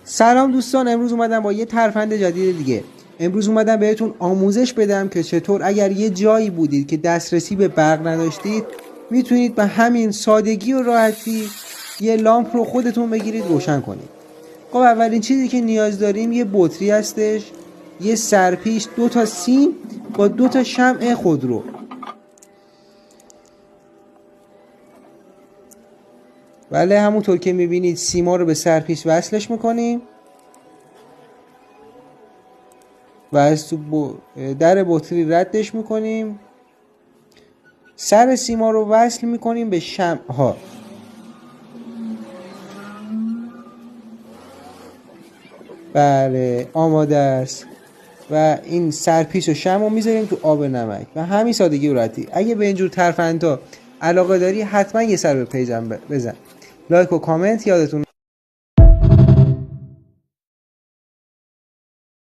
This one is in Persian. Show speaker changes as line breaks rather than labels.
سلام دوستان، امروز اومدم با یه ترفند جدید دیگه. امروز اومدم بهتون آموزش بدم که چطور اگر یه جایی بودید که دسترسی به برق نداشتید میتونید به همین سادگی و راحتی یه لامپ رو خودتون بگیرید روشن کنید. خب اولین چیزی که نیاز داریم یه بطری هستش، یه سرپیچ، 2 تا سیم با 2 تا شمع خودرو. بله، همونطور که میبینید سیما رو به سرپیچ وصلش میکنیم و از تو در بطری ردش میکنیم. سر سیما رو وصل میکنیم به شمع ها. بله، آماده است. و این سرپیچ و شمع رو میذاریم تو آب نمک و همین سادگی و راحتی. اگه به اینجور ترفندها علاقه داری حتما یه سر به پیجم بزن. لایک و کامنت یادتون